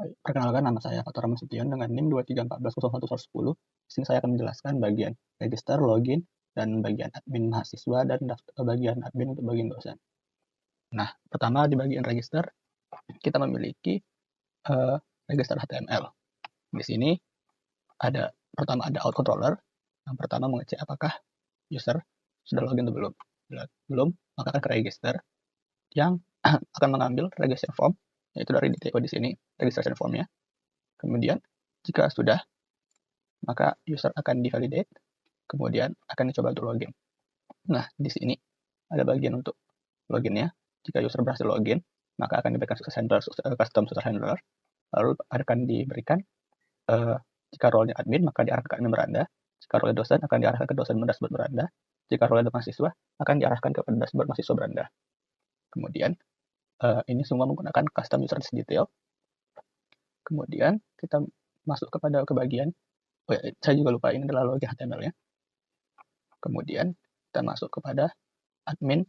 Perkenalkan, nama saya Fatur Rahman dengan NIM 234401110. Di sini saya akan menjelaskan bagian register, login, dan bagian admin mahasiswa, dan bagian admin untuk bagian dosen. Nah, pertama di bagian register, kita memiliki register HTML. Di sini pertama ada out controller. Yang pertama mengecek apakah user sudah login atau belum. Bila belum, maka akan ke register yang akan mengambil registration form, yaitu dari DTO di sini, registration formnya. Kemudian, jika sudah, maka user akan divalidate, kemudian akan dicoba untuk login. Nah, di sini ada bagian untuk loginnya. Jika user berhasil login, maka akan diberikan custom success handler, lalu akan diberikan jika role-nya admin, maka diarahkan ke admin beranda. Jika role dosen, akan diarahkan ke dosen dashboard beranda. Jika role mahasiswa, akan diarahkan ke dashboard mahasiswa beranda. Kemudian, ini semua menggunakan custom user detail. Kemudian, kita masuk ke bagian, saya juga lupa, ini adalah login HTML-nya. Kemudian, kita masuk kepada admin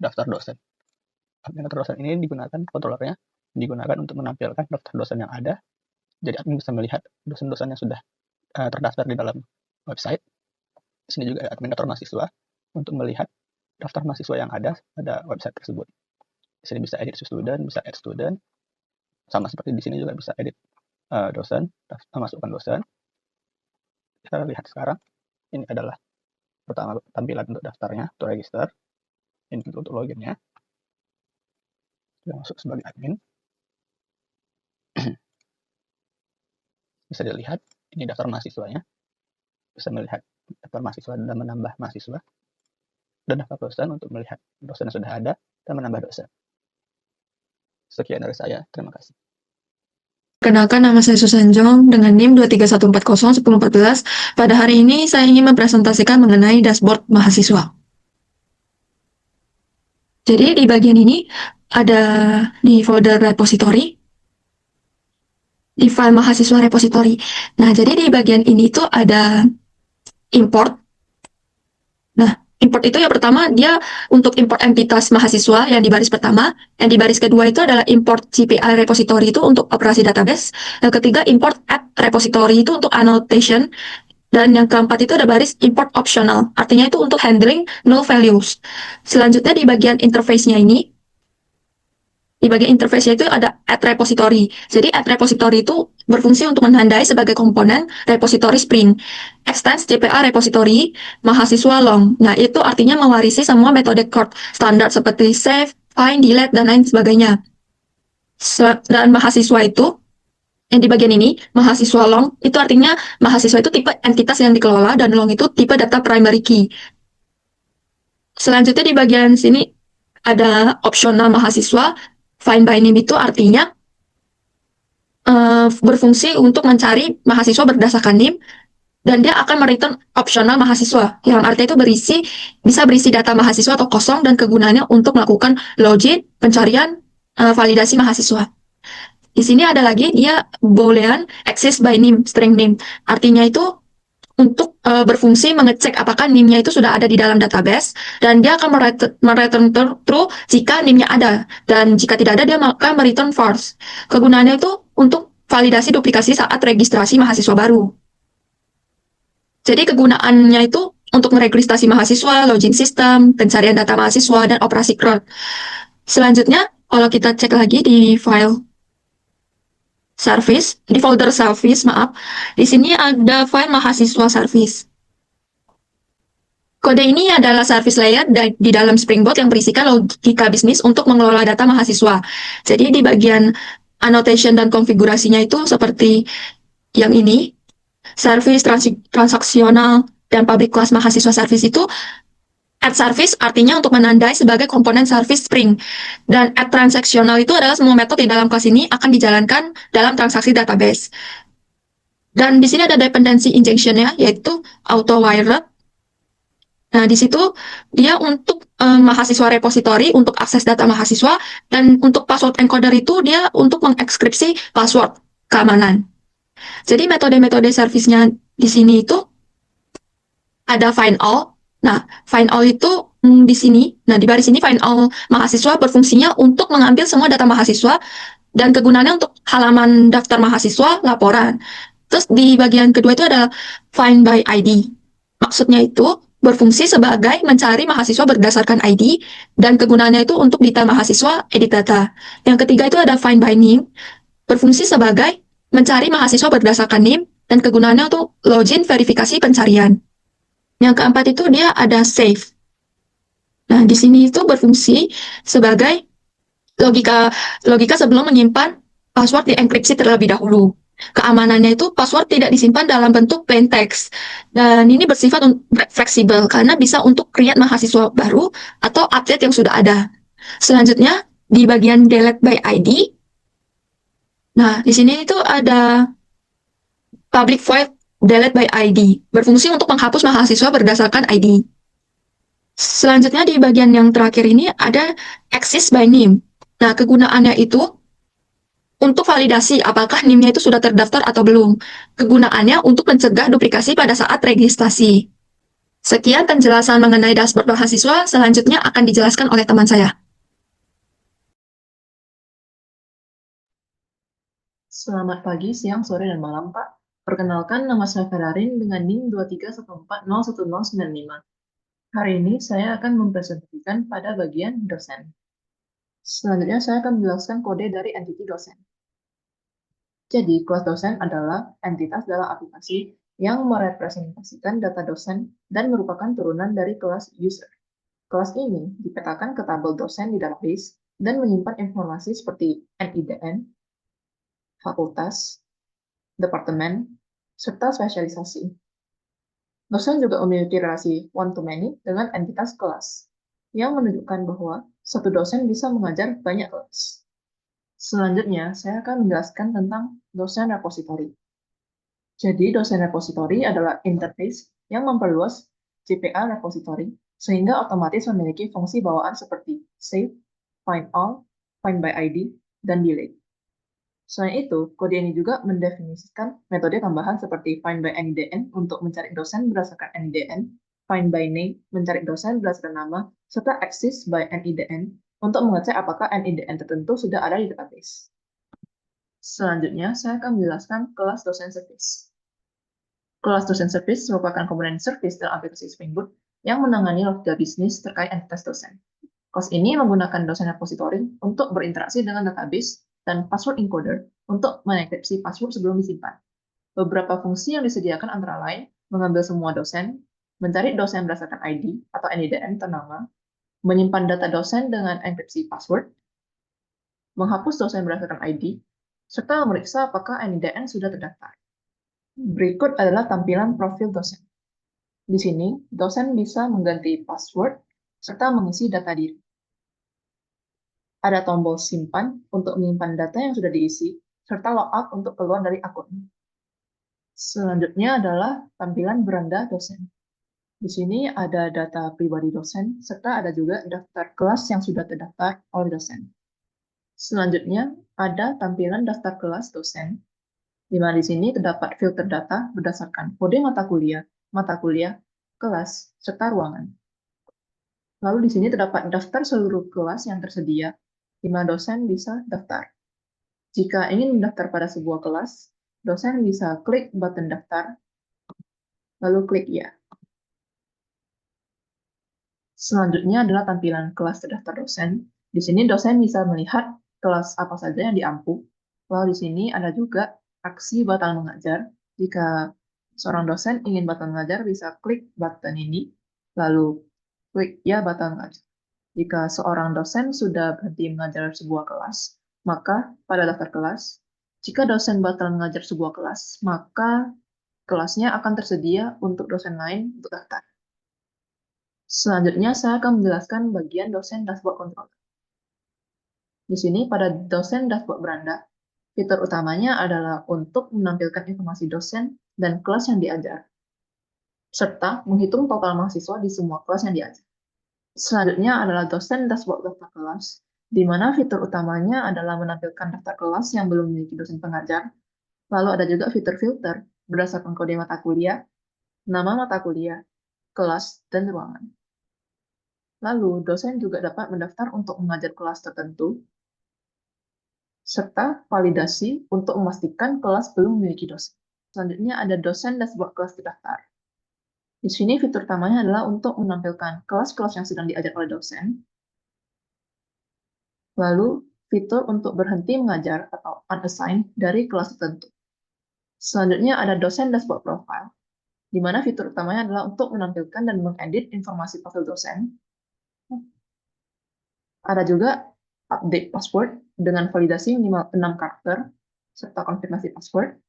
daftar dosen. Admin daftar dosen ini digunakan, controllernya digunakan untuk menampilkan daftar dosen yang ada. Jadi admin bisa melihat dosen-dosen yang sudah terdaftar di dalam website. Di sini juga ada admin daftar mahasiswa untuk melihat daftar mahasiswa yang ada pada website tersebut. Di sini bisa edit student, bisa add student. Sama seperti di sini juga bisa edit dosen, masukkan dosen. Kita lihat sekarang, ini adalah pertama tampilan untuk daftarnya, untuk register. Ini untuk loginnya. Kita masuk sebagai admin. Bisa dilihat, ini daftar mahasiswanya. Bisa melihat daftar mahasiswa dan menambah mahasiswa. Dan daftar dosen untuk melihat dosen yang sudah ada dan menambah dosen. Sekian dari saya, terima kasih. Perkenalkan, nama saya Susan Jong dengan NIM 231401014. Pada hari ini saya ingin mempresentasikan mengenai dashboard mahasiswa. Jadi di bagian ini ada di folder repository, di file mahasiswa repository. Nah, jadi di bagian ini tuh ada import. Nah, import itu yang pertama dia untuk import entitas mahasiswa yang di baris pertama, yang di baris kedua itu adalah import GPI repository itu untuk operasi database, yang ketiga import add repository itu untuk annotation, dan yang keempat itu ada baris import optional, artinya itu untuk handling null values. Selanjutnya di bagian interface-nya ini, di bagian interface-nya itu ada add repository. Jadi add repository itu berfungsi untuk menandai sebagai komponen repository Spring. Extends JPA repository mahasiswa long. Nah, itu artinya mewarisi semua metode core standar seperti save, find, delete, dan lain sebagainya. Dan mahasiswa itu, yang di bagian ini, mahasiswa long, itu artinya mahasiswa itu tipe entitas yang dikelola, dan long itu tipe data primary key. Selanjutnya di bagian sini ada opsional mahasiswa. Find by name itu artinya berfungsi untuk mencari mahasiswa berdasarkan NIM, dan dia akan mereturn opsional mahasiswa, yang artinya itu bisa berisi data mahasiswa atau kosong, dan kegunaannya untuk melakukan login, pencarian, validasi mahasiswa. Di sini ada lagi dia boolean access by name, string name, artinya itu untuk berfungsi mengecek apakah NIM-nya itu sudah ada di dalam database, dan dia akan mereturn true jika NIM-nya ada, dan jika tidak ada dia akan mereturn false. Kegunaannya itu untuk validasi duplikasi saat registrasi mahasiswa baru. Jadi kegunaannya itu untuk meregistrasi mahasiswa, login sistem, pencarian data mahasiswa, dan operasi cron. Selanjutnya, kalau kita cek lagi di file service, di folder service, maaf, di sini ada file mahasiswa service. Kode ini adalah service layer di dalam Springboard yang berisikan logika bisnis untuk mengelola data mahasiswa. Jadi di bagian annotation dan konfigurasinya itu seperti yang ini, service, transaksional, dan public class mahasiswa service itu add service artinya untuk menandai sebagai komponen service Spring. Dan add transaksional itu adalah semua metode di dalam kelas ini akan dijalankan dalam transaksi database. Dan di sini ada dependency injection-nya, yaitu auto wire. Nah, di situ dia untuk mahasiswa repository untuk akses data mahasiswa, dan untuk password encoder itu dia untuk mengekskripsi password keamanan. Jadi metode-metode service-nya di sini itu ada find all. Nah, find all itu di sini. Nah, di baris ini find all mahasiswa berfungsinya untuk mengambil semua data mahasiswa dan kegunaannya untuk halaman daftar mahasiswa, laporan. Terus di bagian kedua itu ada find by ID. Maksudnya itu berfungsi sebagai mencari mahasiswa berdasarkan ID dan kegunaannya itu untuk detail mahasiswa, edit data. Yang ketiga itu ada find by name, berfungsi sebagai mencari mahasiswa berdasarkan NIM dan kegunaannya untuk login verifikasi pencarian. Yang keempat itu dia ada save. Nah, di sini itu berfungsi sebagai logika logika sebelum menyimpan password dienkripsi terlebih dahulu. Keamanannya itu password tidak disimpan dalam bentuk plain text. Dan ini bersifat fleksibel karena bisa untuk create mahasiswa baru atau update yang sudah ada. Selanjutnya, di bagian delete by ID. Nah, di sini itu ada public void delete by ID, berfungsi untuk menghapus mahasiswa berdasarkan ID. Selanjutnya di bagian yang terakhir ini ada access by name. Nah, kegunaannya itu untuk validasi apakah NIM-nya itu sudah terdaftar atau belum. Kegunaannya untuk mencegah duplikasi pada saat registrasi. Sekian penjelasan mengenai dashboard mahasiswa, selanjutnya akan dijelaskan oleh teman saya. Selamat pagi, siang, sore, dan malam, Pak. Perkenalkan, nama saya Ferarin dengan NIM 231401095. Hari ini saya akan mempresentasikan pada bagian dosen. Selanjutnya saya akan menjelaskan kode dari entity dosen. Jadi, kelas dosen adalah entitas dalam aplikasi yang merepresentasikan data dosen dan merupakan turunan dari kelas user. Kelas ini dipetakan ke tabel dosen di database dan menyimpan informasi seperti NIDN, fakultas, departemen, serta spesialisasi. Dosen juga memiliki relasi one-to-many dengan entitas kelas, yang menunjukkan bahwa satu dosen bisa mengajar banyak kelas. Selanjutnya, saya akan menjelaskan tentang dosen repository. Jadi, dosen repository adalah interface yang memperluas JPA repository, sehingga otomatis memiliki fungsi bawaan seperti save, find all, find by ID, dan delete. Selain itu, kode ini juga mendefinisikan metode tambahan seperti find by NIDN untuk mencari dosen berdasarkan NIDN, find by name mencari dosen berdasarkan nama, serta access by NIDN untuk mengecek apakah NIDN tertentu sudah ada di database. Selanjutnya, saya akan menjelaskan kelas dosen service. Kelas dosen service merupakan komponen service dalam aplikasi Spring Boot yang menangani logika bisnis terkait entitas dosen. Kelas ini menggunakan dosen repository untuk berinteraksi dengan database dan password encoder untuk mengekripsi password sebelum disimpan. Beberapa fungsi yang disediakan antara lain mengambil semua dosen, mencari dosen berdasarkan ID atau NIDN ternama, menyimpan data dosen dengan enkripsi password, menghapus dosen berdasarkan ID, serta memeriksa apakah NIDN sudah terdaftar. Berikut adalah tampilan profil dosen. Di sini, dosen bisa mengganti password serta mengisi data diri. Ada tombol simpan untuk menyimpan data yang sudah diisi, serta logout untuk keluar dari akun. Selanjutnya adalah tampilan beranda dosen. Di sini ada data pribadi dosen, serta ada juga daftar kelas yang sudah terdaftar oleh dosen. Selanjutnya, ada tampilan daftar kelas dosen, di mana di sini terdapat filter data berdasarkan kode mata kuliah, kelas, serta ruangan. Lalu di sini terdapat daftar seluruh kelas yang tersedia, di mana dosen bisa daftar. Jika ingin mendaftar pada sebuah kelas, dosen bisa klik button daftar, lalu klik ya. Selanjutnya adalah tampilan kelas terdaftar dosen. Di sini dosen bisa melihat kelas apa saja yang diampu. Lalu di sini ada juga aksi batal mengajar. Jika seorang dosen ingin batal mengajar, bisa klik button ini, lalu klik ya batal mengajar. Jika seorang dosen sudah berhenti mengajar sebuah kelas, maka pada daftar kelas, jika dosen batal mengajar sebuah kelas, maka kelasnya akan tersedia untuk dosen lain untuk daftar. Selanjutnya, saya akan menjelaskan bagian dosen dashboard controller. Di sini, pada dosen dashboard beranda, fitur utamanya adalah untuk menampilkan informasi dosen dan kelas yang diajar, serta menghitung total mahasiswa di semua kelas yang diajar. Selanjutnya adalah dosen dashboard daftar kelas, di mana fitur utamanya adalah menampilkan daftar kelas yang belum memiliki dosen pengajar. Lalu ada juga fitur filter berdasarkan kode mata kuliah, nama mata kuliah, kelas, dan ruangan. Lalu, dosen juga dapat mendaftar untuk mengajar kelas tertentu, serta validasi untuk memastikan kelas belum memiliki dosen. Selanjutnya ada dosen dan sebuah kelas terdaftar. Di sini fitur utamanya adalah untuk menampilkan kelas-kelas yang sedang diajar oleh dosen, lalu fitur untuk berhenti mengajar atau unassign dari kelas tertentu. Selanjutnya ada dosen dan sebuah profile, di mana fitur utamanya adalah untuk menampilkan dan mengedit informasi profil dosen. Ada juga update password dengan validasi minimal 6 karakter, serta konfirmasi password.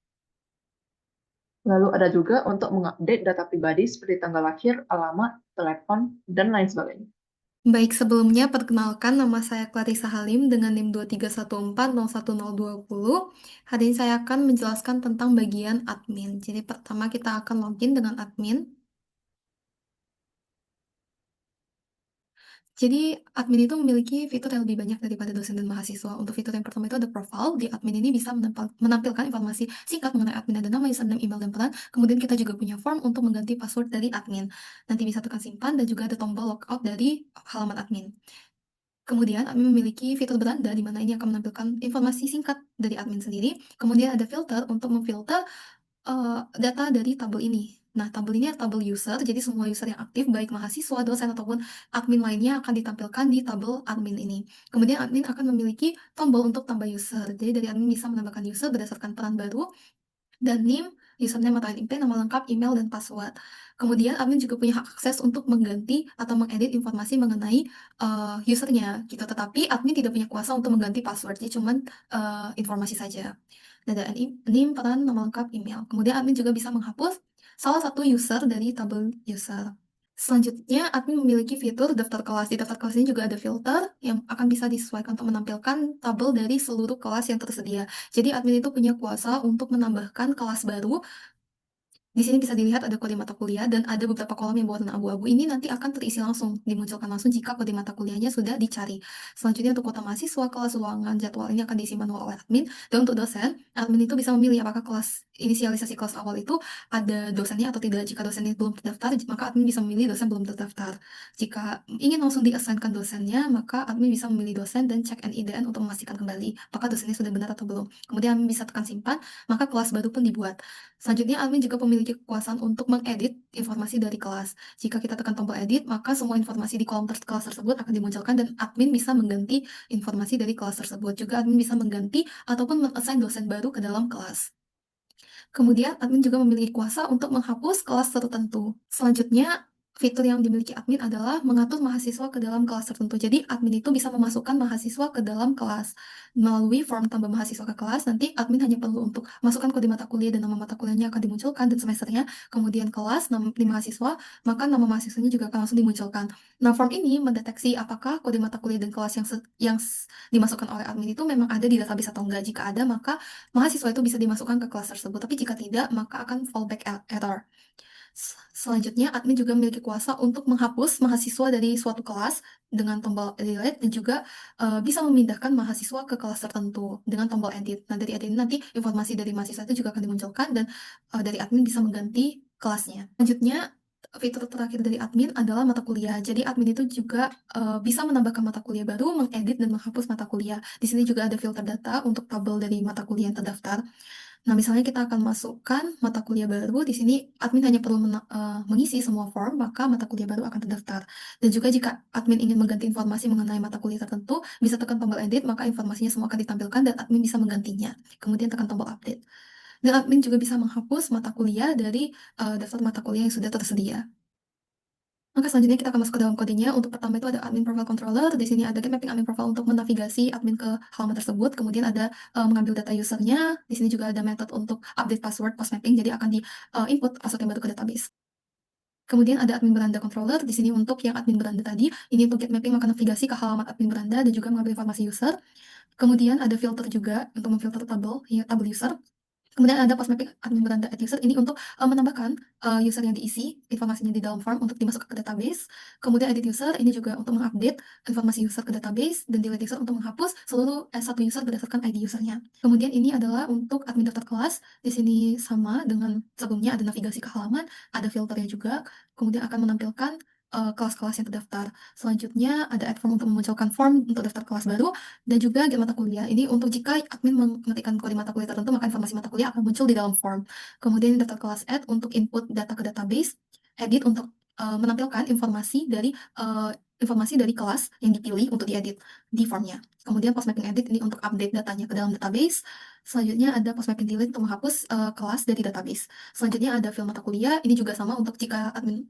Lalu ada juga untuk mengupdate data pribadi seperti tanggal lahir, alamat, telepon, dan lain sebagainya. Baik, sebelumnya perkenalkan nama saya Clarissa Halim dengan NIM 231401020. Hari ini saya akan menjelaskan tentang bagian admin. Jadi pertama kita akan login dengan admin. Jadi admin itu memiliki fitur yang lebih banyak daripada dosen dan mahasiswa. Untuk fitur yang pertama itu ada profile. Di admin ini bisa menampilkan informasi singkat mengenai admin, ada nama, username, email, dan peran. Kemudian kita juga punya form untuk mengganti password dari admin. Nanti bisa tekan simpan dan juga ada tombol logout dari halaman admin. Kemudian admin memiliki fitur beranda di mana ini akan menampilkan informasi singkat dari admin sendiri. Kemudian ada filter untuk memfilter data dari tabel ini. Nah, tabel ini adalah tabel user, jadi semua user yang aktif, baik mahasiswa, dosen, ataupun admin lainnya akan ditampilkan di tabel admin ini. Kemudian admin akan memiliki tombol untuk tambah user. Jadi dari admin bisa menambahkan user berdasarkan peran baru, dan NIM, username atau NIP, nama lengkap, email, dan password. Kemudian admin juga punya hak akses untuk mengganti atau mengedit informasi mengenai usernya gitu. Tetapi admin tidak punya kuasa untuk mengganti passwordnya, cuman informasi saja. Dan ada NIM, peran, nama lengkap, email. Kemudian admin juga bisa menghapus salah satu user dari tabel user. Selanjutnya, admin memiliki fitur daftar kelas. Di daftar kelas ini juga ada filter yang akan bisa disesuaikan untuk menampilkan tabel dari seluruh kelas yang tersedia. Jadi admin itu punya kuasa untuk menambahkan kelas baru. Di sini bisa dilihat ada kode mata kuliah dan ada beberapa kolom yang berwarna abu-abu. Ini nanti akan terisi langsung, dimunculkan langsung jika kode mata kuliahnya sudah dicari. Selanjutnya untuk kuota mahasiswa, kelas ruangan, jadwal ini akan diisi manual oleh admin. Dan untuk dosen, admin itu bisa memilih apakah kelas inisialisasi kelas awal itu ada dosennya atau tidak. Jika dosennya belum terdaftar, maka admin bisa memilih dosen belum terdaftar. Jika ingin langsung di-assignkan dosennya, maka admin bisa memilih dosen dan cek NIDN untuk memastikan kembali apakah dosennya sudah benar atau belum. Kemudian admin bisa tekan simpan, maka kelas baru pun dibuat. Selanjutnya, admin juga memiliki kekuasaan untuk mengedit informasi dari kelas. Jika kita tekan tombol edit, maka semua informasi di kolom kelas tersebut akan dimunculkan dan admin bisa mengganti informasi dari kelas tersebut. Juga admin bisa mengganti ataupun meng-assign dosen baru ke dalam kelas. Kemudian, admin juga memiliki kuasa untuk menghapus kelas tertentu. Selanjutnya, fitur yang dimiliki admin adalah mengatur mahasiswa ke dalam kelas tertentu. Jadi, admin itu bisa memasukkan mahasiswa ke dalam kelas. Melalui form tambah mahasiswa ke kelas, nanti admin hanya perlu untuk masukkan kode mata kuliah dan nama mata kuliahnya akan dimunculkan dan semesternya, kemudian kelas, nama di mahasiswa, maka nama mahasiswanya juga akan langsung dimunculkan. Nah, form ini mendeteksi apakah kode mata kuliah dan kelas yang dimasukkan oleh admin itu memang ada di database atau enggak. Jika ada, maka mahasiswa itu bisa dimasukkan ke kelas tersebut, tapi jika tidak, maka akan fallback error. Selanjutnya, admin juga memiliki kuasa untuk menghapus mahasiswa dari suatu kelas dengan tombol delete dan juga bisa memindahkan mahasiswa ke kelas tertentu dengan tombol edit. Nah, dari edit ini nanti informasi dari mahasiswa itu juga akan dimunculkan dan dari admin bisa mengganti kelasnya. Selanjutnya, fitur terakhir dari admin adalah mata kuliah. Jadi admin itu juga bisa menambahkan mata kuliah baru, mengedit dan menghapus mata kuliah. Di sini juga ada filter data untuk tabel dari mata kuliah yang terdaftar. Nah, misalnya kita akan masukkan mata kuliah baru, di sini admin hanya perlu mengisi semua form, maka mata kuliah baru akan terdaftar. Dan juga jika admin ingin mengganti informasi mengenai mata kuliah tertentu, bisa tekan tombol edit, maka informasinya semua akan ditampilkan dan admin bisa menggantinya. Kemudian tekan tombol update. Dan admin juga bisa menghapus mata kuliah dari daftar mata kuliah yang sudah tersedia. Maka selanjutnya kita akan masuk ke dalam kodenya. Untuk pertama itu ada admin profile controller. Di sini ada get mapping admin profile untuk menavigasi admin ke halaman tersebut. Kemudian ada mengambil data usernya. Di sini juga ada method untuk update password post mapping. Jadi akan di input password yang baru ke database. Kemudian ada admin beranda controller. Di sini untuk yang admin beranda tadi, ini untuk get mapping maka navigasi ke halaman admin beranda dan juga mengambil informasi user. Kemudian ada filter juga untuk memfilter tabel user. Kemudian ada post mapping admin beranda add user, ini untuk menambahkan user yang diisi informasinya di dalam form untuk dimasukkan ke database. Kemudian edit user, ini juga untuk mengupdate informasi user ke database, dan delete user untuk menghapus seluruh satu user berdasarkan ID usernya. Kemudian ini adalah untuk admin daftar kelas. Di sini sama dengan sebelumnya, ada navigasi ke halaman, ada filternya juga, kemudian akan menampilkan kelas-kelas yang terdaftar. Selanjutnya ada add form untuk memunculkan form untuk daftar kelas baru, dan juga get mata kuliah. Ini untuk jika admin mengetikkan kode mata kuliah tertentu, maka informasi mata kuliah akan muncul di dalam form. Kemudian daftar kelas add untuk input data ke database, edit untuk menampilkan informasi dari kelas yang dipilih untuk diedit di formnya. Kemudian post mapping edit ini untuk update datanya ke dalam database. Selanjutnya ada post mapping delete untuk menghapus kelas dari database. Selanjutnya ada fill mata kuliah, ini juga sama untuk jika admin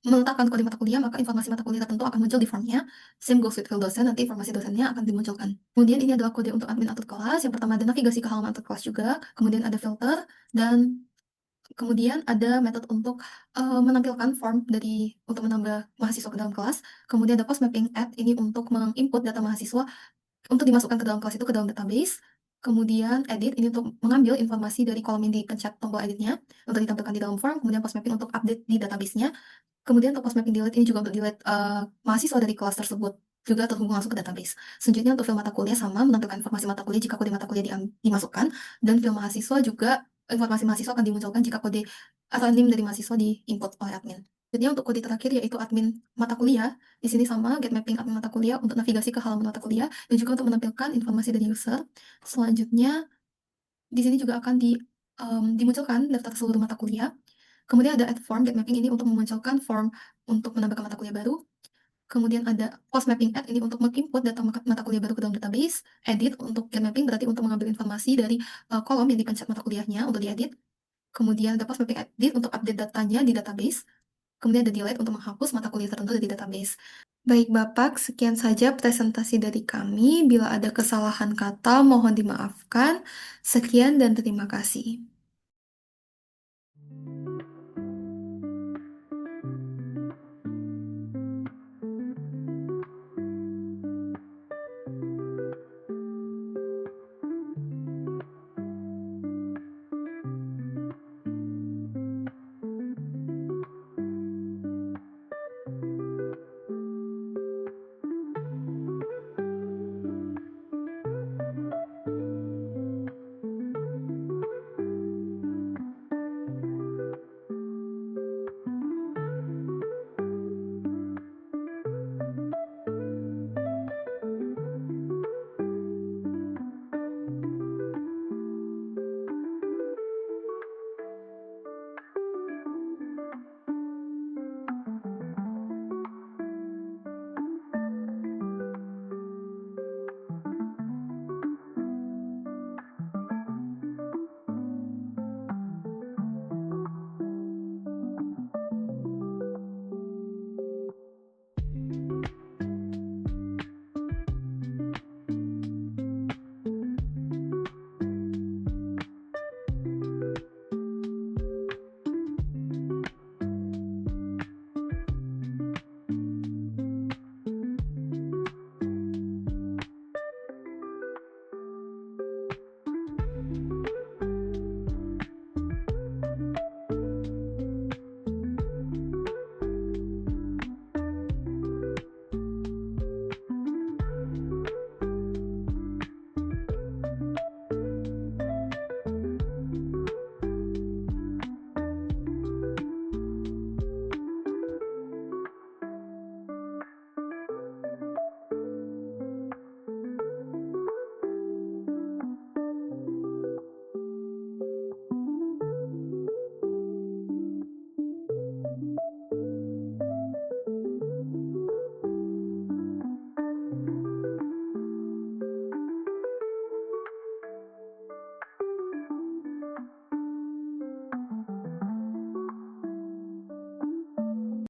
meletakkan kode mata kuliah, maka informasi mata kuliah tertentu akan muncul di formnya. Same goes with fill dosen, nanti informasi dosennya akan dimunculkan. Kemudian ini adalah kode untuk admin atur kelas. Yang pertama ada navigasi ke halaman atur kelas juga, kemudian ada filter, dan kemudian ada metode untuk menampilkan form untuk menambah mahasiswa ke dalam kelas. Kemudian ada post mapping add, ini untuk menginput data mahasiswa untuk dimasukkan ke dalam kelas itu ke dalam database. Kemudian edit, ini untuk mengambil informasi dari kolom yang dipencet tombol editnya untuk ditampilkan di dalam form. Kemudian post mapping untuk update di database-nya. Kemudian untuk post mapping delete ini juga untuk delete mahasiswa dari kelas tersebut, juga terhubung langsung ke database. Selanjutnya untuk film mata kuliah sama, menampilkan informasi mata kuliah jika kode mata kuliah dimasukkan, dan film mahasiswa juga informasi mahasiswa akan dimunculkan jika kode atau NIM dari mahasiswa di-input oleh admin. Selanjutnya untuk kode terakhir yaitu admin mata kuliah, di sini sama get mapping admin mata kuliah untuk navigasi ke halaman mata kuliah, dan juga untuk menampilkan informasi dari user. Selanjutnya di sini juga akan dimunculkan daftar seluruh mata kuliah. Kemudian ada add form, get mapping ini untuk memunculkan form untuk menambahkan mata kuliah baru. Kemudian ada post mapping add, ini untuk menginput data mata kuliah baru ke dalam database. Edit untuk get mapping berarti untuk mengambil informasi dari kolom yang dipencet mata kuliahnya untuk diedit. Kemudian ada post mapping edit untuk update datanya di database. Kemudian ada delete untuk menghapus mata kuliah tertentu dari database. Baik Bapak, sekian saja presentasi dari kami. Bila ada kesalahan kata, mohon dimaafkan. Sekian dan terima kasih.